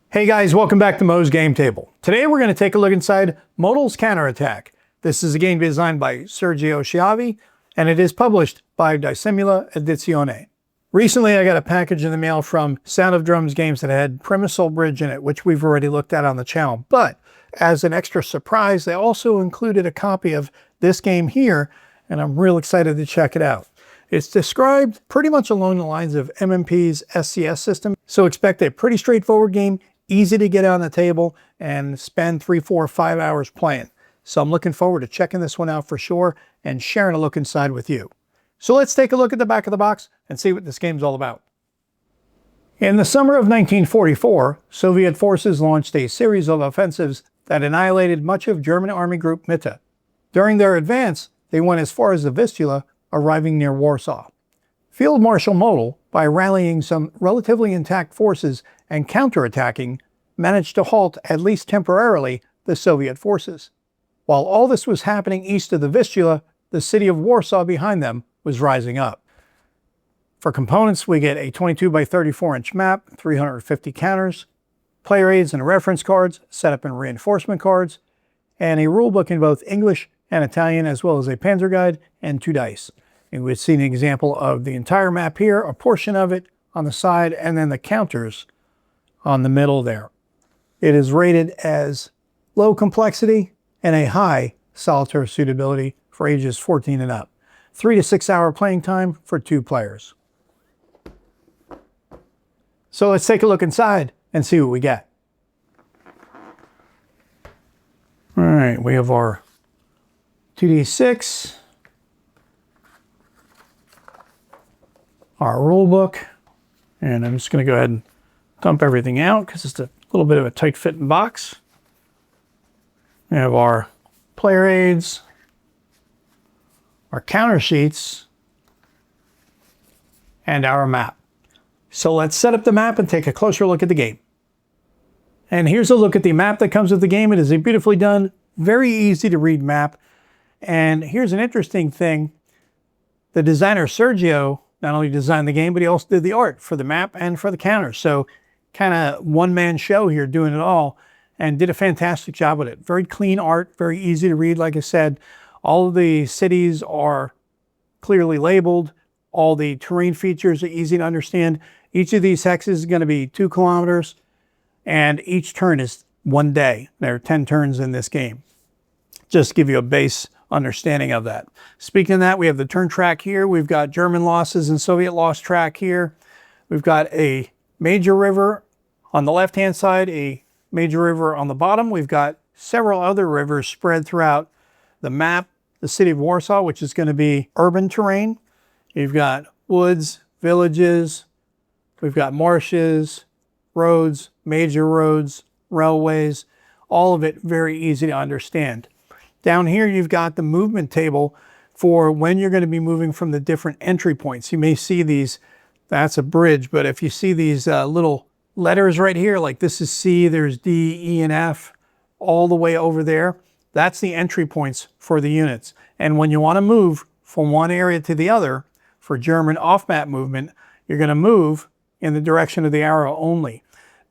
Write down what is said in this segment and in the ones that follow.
Hey guys, welcome back to Mo's Game Table. Today we're going to take a look inside Modal's Counterattack. This is a game designed by Sergio Schiavi, and it is published by Dissimula Edizioni. Recently I got a package in the mail from Sound of Drums Games that had Premisal Bridge in it, which we've already looked at on the channel. But as an extra surprise, they also included a copy of this game here, and I'm real excited to check it out. It's described pretty much along the lines of MMP's SCS system, so expect a pretty straightforward game, easy to get on the table and spend 3, 4, 5 hours playing. So I'm looking forward to checking this one out for sure and sharing a look inside with you. So let's take a look at the back of the box and see what this game's all about. In the summer of 1944, Soviet forces launched a series of offensives that annihilated much of German Army Group Mitte. During their advance, they went as far as the Vistula, arriving near Warsaw. Field Marshal Model, by rallying some relatively intact forces and counterattacking, managed to halt, at least temporarily, the Soviet forces. While all this was happening east of the Vistula, the city of Warsaw behind them was rising up. For components, we get a 22 by 34 inch map, 350 counters, player aids and reference cards, setup and reinforcement cards, and a rulebook in both English and Italian, as well as a Panzer guide and 2 dice. And we've seen an example of the entire map here, a portion of it on the side, and then the counters on the middle there. It is rated as low complexity and a high solitaire suitability for ages 14 and up. 3 to 6 hour playing time for 2 players. So let's take a look inside and see what we get. All right, we have our 2d6, our rule book, and I'm just going to go ahead and dump everything out because it's a little bit of a tight fitting box. We have our player aids, our counter sheets, and our map. So let's set up the map and take a closer look at the game. And here's a look at the map that comes with the game. It is a beautifully done, very easy to read map. And here's an interesting thing. The designer Sergio not only designed the game, but he also did the art for the map and for the counters. So kind of one-man show here doing it all, and did a fantastic job with it. Very clean art, very easy to read. Like I said, all of the cities are clearly labeled. All the terrain features are easy to understand. Each of these hexes is going to be 2 kilometers, and each turn is 1 day. There are 10 turns in this game. Just to give you a base understanding of that. Speaking of that, we have the turn track here. We've got German losses and Soviet loss track here. We've got a major river on the left-hand side, a major river on the bottom. We've got several other rivers spread throughout the map. The city of Warsaw, which is going to be urban terrain. You've got woods, villages. We've got marshes, roads, major roads, railways. All of it very easy to understand. Down here, you've got the movement table for when you're going to be moving from the different entry points. You may see these, that's a bridge, but if you see these little letters right here, like this is C, there's D, E, and F, all the way over there, that's the entry points for the units. And when you want to move from one area to the other, for German off-map movement, you're going to move in the direction of the arrow only.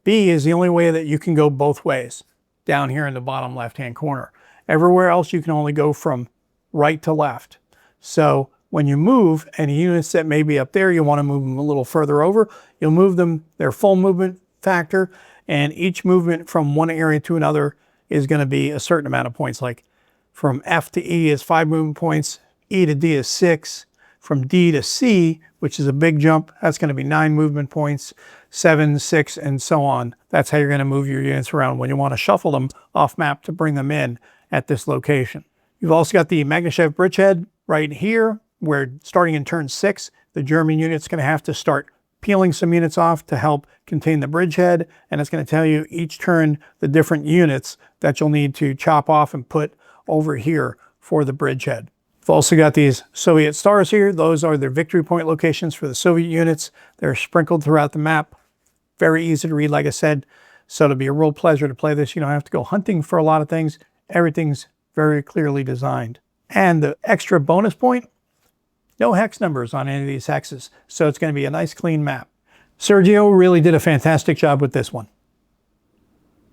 B is the only way that you can go both ways, down here in the bottom left-hand corner. Everywhere else you can only go from right to left. So when you move any units that may be up there, you want to move them a little further over, you'll move them their full movement factor, and each movement from one area to another is going to be a certain amount of points. Like from F to E is 5 movement points, E to D is 6, from D to C, which is a big jump, that's going to be 9 movement points, 7, 6, and so on. That's how you're going to move your units around when you want to shuffle them off map to bring them in at this location. You've also got the Magnushev bridgehead right here, where starting in turn 6, the German unit's going to have to start peeling some units off to help contain the bridgehead, and it's going to tell you each turn the different units that you'll need to chop off and put over here for the bridgehead. We've also got these Soviet stars here. Those are their victory point locations for the Soviet units. They're sprinkled throughout the map. Very easy to read, like I said. So it'll be a real pleasure to play this. You don't have to go hunting for a lot of things. Everything's very clearly designed. And the extra bonus point, no hex numbers on any of these hexes. So it's going to be a nice clean map. Sergio really did a fantastic job with this one.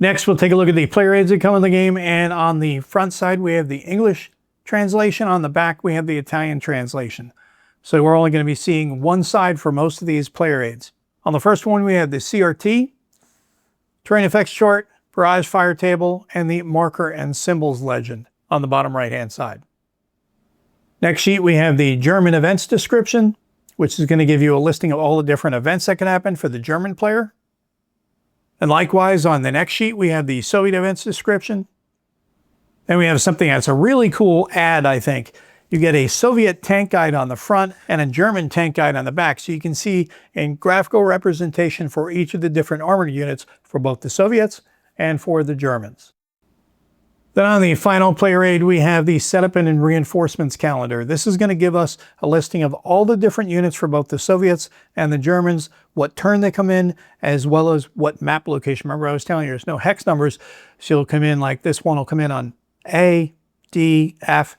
Next, we'll take a look at the player aids that come in the game, and on the front side we have the English translation. On the back we have the Italian translation. So we're only going to be seeing one side for most of these player aids. On the first one we have the CRT, terrain effects chart, barrage fire table, and the marker and symbols legend on the bottom right hand side. Next sheet we have the German events description, which is going to give you a listing of all the different events that can happen for the German player. And likewise, on the next sheet, we have the Soviet events description. Then we have something that's a really cool ad, I think. You get a Soviet tank guide on the front and a German tank guide on the back. So you can see a graphical representation for each of the different armored units for both the Soviets and for the Germans. Then on the final player aid, we have the setup and reinforcements calendar. This is going to give us a listing of all the different units for both the Soviets and the Germans, what turn they come in, as well as what map location. Remember, I was telling you there's no hex numbers, so you'll come in like this one will come in on A, D, F,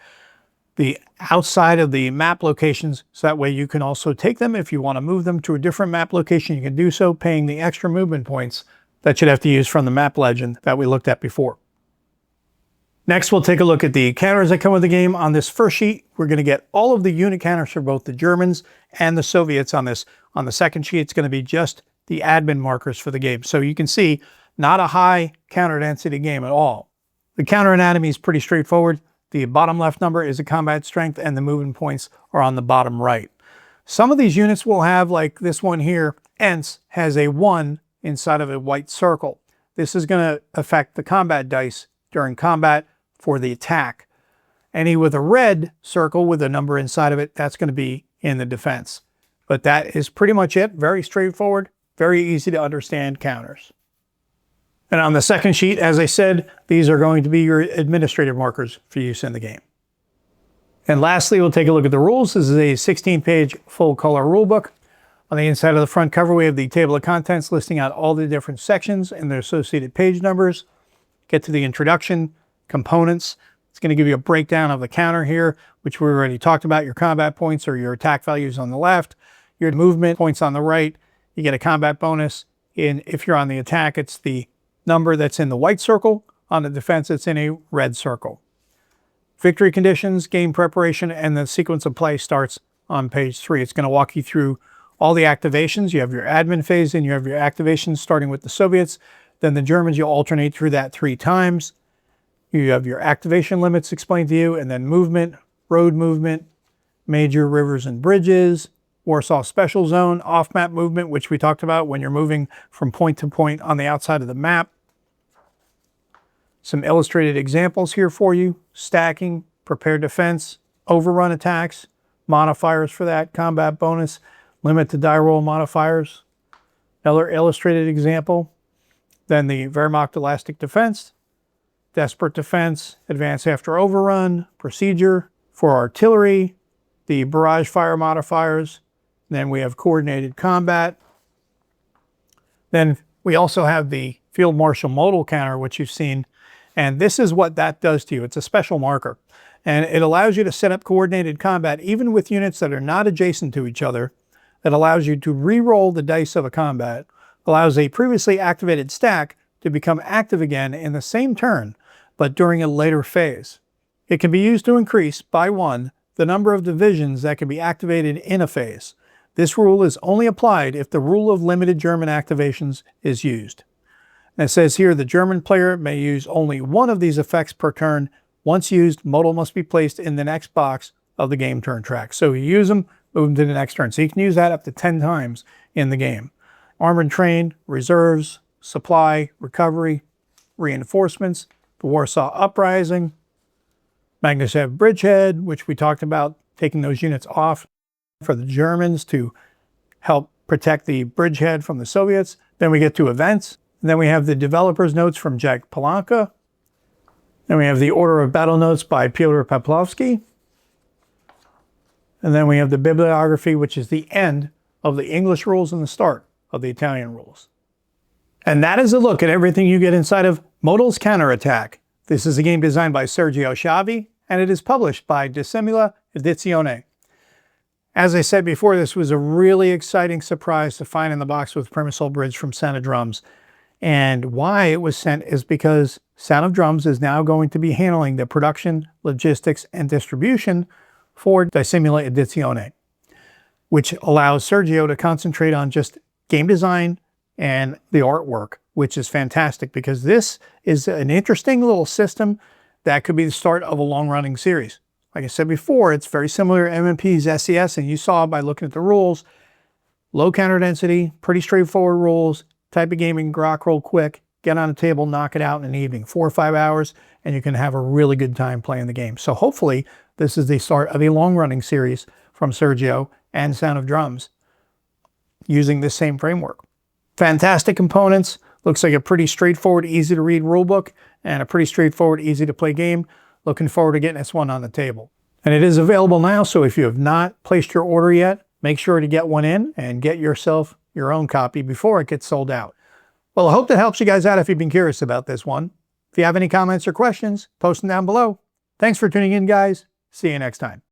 the outside of the map locations, so that way you can also take them. If you want to move them to a different map location, you can do so, paying the extra movement points that you'd have to use from the map legend that we looked at before. Next, we'll take a look at the counters that come with the game. On this first sheet, we're going to get all of the unit counters for both the Germans and the Soviets on this. On the second sheet, it's going to be just the admin markers for the game. So you can see, not a high counter density game at all. The counter anatomy is pretty straightforward. The bottom left number is the combat strength, and the movement points are on the bottom right. Some of these units will have, like this one here, ENS has a 1 inside of a white circle. This is going to affect the combat dice during combat for the attack. Any with a red circle with a number inside of it, that's going to be in the defense. But that is pretty much it. Very straightforward, very easy to understand counters. And on the second sheet, as I said, these are going to be your administrative markers for use in the game. And lastly, we'll take a look at the rules. This is a 16-page full-color rulebook. On the inside of the front cover, we have the table of contents listing out all the different sections and their associated page numbers. Get to the introduction, components. It's going to give you a breakdown of the counter here, which we already talked about. Your combat points or your attack values on the left, your movement points on the right. You get a combat bonus. And if you're on the attack, it's the number that's in the white circle. On the defense, it's in a red circle. Victory conditions, game preparation, and the sequence of play starts on page 3. It's going to walk you through all the activations. You have your admin phase and you have your activations starting with the Soviets. Then the Germans, you'll alternate through that 3 times. You have your activation limits explained to you, and then movement, road movement, major rivers and bridges, Warsaw Special Zone, off-map movement, which we talked about when you're moving from point to point on the outside of the map. Some illustrated examples here for you. Stacking, prepared defense, overrun attacks, modifiers for that, combat bonus, limit to die roll modifiers. Another illustrated example. Then the Wehrmacht elastic defense, desperate defense, advance after overrun, procedure for artillery, the barrage fire modifiers. Then we have coordinated combat. Then we also have the field marshal modal counter, which you've seen. And this is what that does to you. It's a special marker. And it allows you to set up coordinated combat even with units that are not adjacent to each other. That allows you to re-roll the dice of a combat. Allows a previously activated stack to become active again in the same turn, but during a later phase. It can be used to increase, by 1, the number of divisions that can be activated in a phase. This rule is only applied if the rule of limited German activations is used. And it says here the German player may use only one of these effects per turn. Once used, modal must be placed in the next box of the game turn track. So you use them, move them to the next turn. So you can use that up to 10 times in the game. Armored train, reserves, supply, recovery, reinforcements, the Warsaw Uprising, Magnesev Bridgehead, which we talked about, taking those units off for the Germans to help protect the bridgehead from the Soviets. Then we get to events. And then we have the developer's notes from Jack Palanka. Then we have the Order of Battle Notes by Pyotr Pavlovsky. And then we have the bibliography, which is the end of the English rules and the start of the Italian rules. And that is a look at everything you get inside of Modal's Counterattack. This is a game designed by Sergio Sciavi, and it is published by Dissimula Edizioni. As I said before, this was a really exciting surprise to find in the box with Permisol Bridge from Santa Drums. And why it was sent is because Sound of Drums is now going to be handling the production, logistics, and distribution for Dissimula Edizioni, which allows Sergio to concentrate on just game design and the artwork, which is fantastic because this is an interesting little system that could be the start of a long-running series. Like I said before, it's very similar to MMP's SES, and you saw by looking at the rules, low counter density, pretty straightforward rules, type of game you can grok real quick, get on a table, knock it out in an evening, 4 or 5 hours, and you can have a really good time playing the game. So hopefully this is the start of a long-running series from Sergio and Sound of Drums using this same framework. Fantastic components. Looks like a pretty straightforward, easy to read rulebook and a pretty straightforward, easy to play game. Looking forward to getting this one on the table. And it is available now, so if you have not placed your order yet, make sure to get one in and get yourself your own copy before it gets sold out. Well, I hope that helps you guys out if you've been curious about this one. If you have any comments or questions, post them down below. Thanks for tuning in, guys. See you next time.